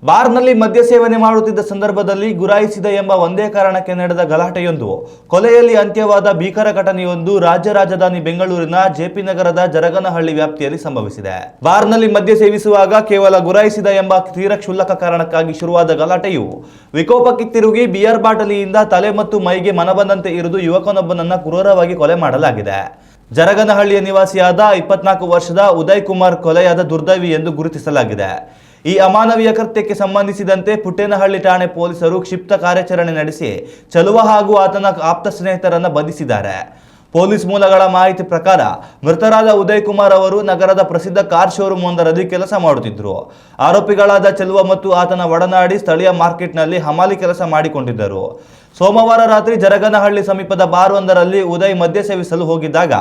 ಬಾರ್ನಲ್ಲಿ ಮದ್ಯ ಸೇವನೆ ಮಾಡುತ್ತಿದ್ದ ಸಂದರ್ಭದಲ್ಲಿ ಗುರಾಯಿಸಿದ ಎಂಬ ಒಂದೇ ಕಾರಣಕ್ಕೆ ನಡೆದ ಗಲಾಟೆಯೊಂದು ಕೊಲೆಯಲ್ಲಿ ಅಂತ್ಯವಾದ ಭೀಕರ ಘಟನೆಯೊಂದು ರಾಜ್ಯ ರಾಜಧಾನಿ ಬೆಂಗಳೂರಿನ ಜೆಪಿ ನಗರದ ಜರಗನಹಳ್ಳಿ ವ್ಯಾಪ್ತಿಯಲ್ಲಿ ಸಂಭವಿಸಿದೆ. ಬಾರ್ನಲ್ಲಿ ಮದ್ಯ ಸೇವಿಸುವಾಗ ಕೇವಲ ಗುರಾಯಿಸಿದ ಎಂಬ ತೀರ ಕ್ಷುಲ್ಲಕ ಕಾರಣಕ್ಕಾಗಿ ಶುರುವಾದ ಗಲಾಟೆಯು ವಿಕೋಪಕ್ಕೆ ತಿರುಗಿ ಬಿಯರ್ ಬಾಟಲಿಯಿಂದ ತಲೆ ಮತ್ತು ಮೈಗೆ ಮನಬಂದಂತೆ ಇರಿದು ಯುವಕನೊಬ್ಬನನ್ನ ಕ್ರೂರವಾಗಿ ಕೊಲೆ ಮಾಡಲಾಗಿದೆ. ಜರಗನಹಳ್ಳಿಯ ನಿವಾಸಿಯಾದ 24 ವರ್ಷದ ಉದಯ್ ಕುಮಾರ್ ಕೊಲೆಯಾದ ದುರ್ದೈವಿ ಎಂದು ಗುರುತಿಸಲಾಗಿದೆ. ಈ ಅಮಾನವೀಯ ಕೃತ್ಯಕ್ಕೆ ಸಂಬಂಧಿಸಿದಂತೆ ಪುಟ್ಟೇನಹಳ್ಳಿ ಠಾಣೆ ಪೊಲೀಸರು ಕ್ಷಿಪ್ತ ಕಾರ್ಯಾಚರಣೆ ನಡೆಸಿ ಚಲುವ ಹಾಗೂ ಆತನ ಆಪ್ತ ಸ್ನೇಹಿತರನ್ನು ಬಂಧಿಸಿದ್ದಾರೆ. ಪೊಲೀಸ್ ಮೂಲಗಳ ಮಾಹಿತಿ ಪ್ರಕಾರ ಮೃತರಾದ ಉದಯ್ ಕುಮಾರ್ ಅವರು ನಗರದ ಪ್ರಸಿದ್ಧ ಕಾರ್ ಶೋರೂಮ್ ಒಂದರಲ್ಲಿ ಕೆಲಸ ಮಾಡುತ್ತಿದ್ದರು. ಆರೋಪಿಗಳಾದ ಚಲುವ ಮತ್ತು ಆತನ ಒಡನಾಡಿ ಸ್ಥಳೀಯ ಮಾರ್ಕೆಟ್ನಲ್ಲಿ ಹಮಾಲಿ ಕೆಲಸ ಮಾಡಿಕೊಂಡಿದ್ದರು. ಸೋಮವಾರ ರಾತ್ರಿ ಜರಗನಹಳ್ಳಿ ಸಮೀಪದ ಬಾರ್ ಒಂದರಲ್ಲಿ ಉದಯ್ ಮದ್ಯ ಸೇವಿಸಲು ಹೋಗಿದ್ದಾಗ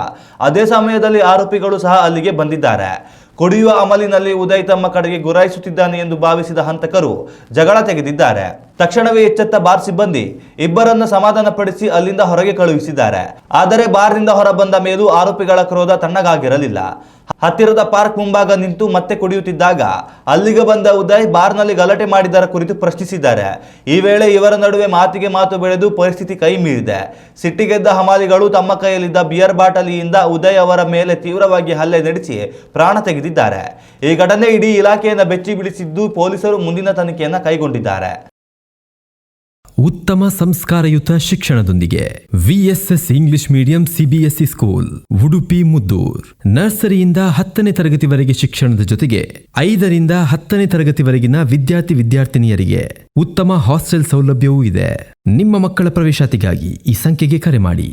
ಅದೇ ಸಮಯದಲ್ಲಿ ಆರೋಪಿಗಳು ಸಹ ಅಲ್ಲಿಗೆ ಬಂದಿದ್ದಾರೆ. ಕುಡಿಯುವ ಅಮಲಿನಲ್ಲಿ ಉದಯ್ ತಮ್ಮ ಕಡೆಗೆ ಗುರಾಯಿಸುತ್ತಿದ್ದಾನೆ ಎಂದು ಭಾವಿಸಿದ ಹಂತಕರು ಜಗಳ ತೆಗೆದಿದ್ದಾರೆ. ತಕ್ಷಣವೇ ಎಚ್ಚೆತ್ತ ಬಾರ್ ಸಿಬ್ಬಂದಿ ಇಬ್ಬರನ್ನು ಸಮಾಧಾನಪಡಿಸಿ ಅಲ್ಲಿಂದ ಹೊರಗೆ ಕಳುಹಿಸಿದ್ದಾರೆ. ಆದರೆ ಬಾರ್ನಿಂದ ಹೊರಬಂದ ಮೇಲೂ ಆರೋಪಿಗಳ ಕ್ರೋಧ ತಣ್ಣಗಾಗಿರಲಿಲ್ಲ. ಹತ್ತಿರದ ಪಾರ್ಕ್ ಮುಂಭಾಗ ನಿಂತು ಮತ್ತೆ ಕುಡಿಯುತ್ತಿದ್ದಾಗ ಅಲ್ಲಿಗೆ ಬಂದ ಉದಯ್ ಬಾರ್ನಲ್ಲಿ ಗಲಾಟೆ ಮಾಡಿದರ ಕುರಿತು ಪ್ರಶ್ನಿಸಿದ್ದಾರೆ. ಈ ವೇಳೆ ಇವರ ನಡುವೆ ಮಾತಿಗೆ ಮಾತು ಬೆಳೆದು ಪರಿಸ್ಥಿತಿ ಕೈ ಮೀರಿದೆ. ಸಿಟ್ಟಿಗೆದ್ದ ಹಮಾಲಿಗಳು ತಮ್ಮ ಕೈಯಲ್ಲಿದ್ದ ಬಿಯರ್ ಬಾಟಲಿಯಿಂದ ಉದಯ್ ಅವರ ಮೇಲೆ ತೀವ್ರವಾಗಿ ಹಲ್ಲೆ ನಡೆಸಿ ಪ್ರಾಣ ತೆಗೆದಿದ್ದಾರೆ. ಈ ಘಟನೆ ಇಡೀ ಇಲಾಖೆಯನ್ನು ಬೆಚ್ಚಿ ಬೀಳಿಸಿದ್ದು ಪೊಲೀಸರು ಮುಂದಿನ ತನಿಖೆಯನ್ನು ಕೈಗೊಂಡಿದ್ದಾರೆ. ಉತ್ತಮ ಸಂಸ್ಕಾರಯುತ ಶಿಕ್ಷಣದೊಂದಿಗೆ VSS English medium CBSE school Udupi Muddur. ನರ್ಸರಿಯಿಂದ 10ನೇ ತರಗತಿವರೆಗೆ ಶಿಕ್ಷಣದ ಜೊತೆಗೆ 5ರಿಂದ 10ನೇ ತರಗತಿವರೆಗಿನ ವಿದ್ಯಾರ್ಥಿನಿಯರಿಗೆ ಉತ್ತಮ ಹಾಸ್ಟೆಲ್ ಸೌಲಭ್ಯವೂ ಇದೆ. ನಿಮ್ಮ ಮಕ್ಕಳ ಪ್ರವೇಶಾತಿಗಾಗಿ ಈ ಸಂಖ್ಯೆಗೆ ಕರೆ ಮಾಡಿ.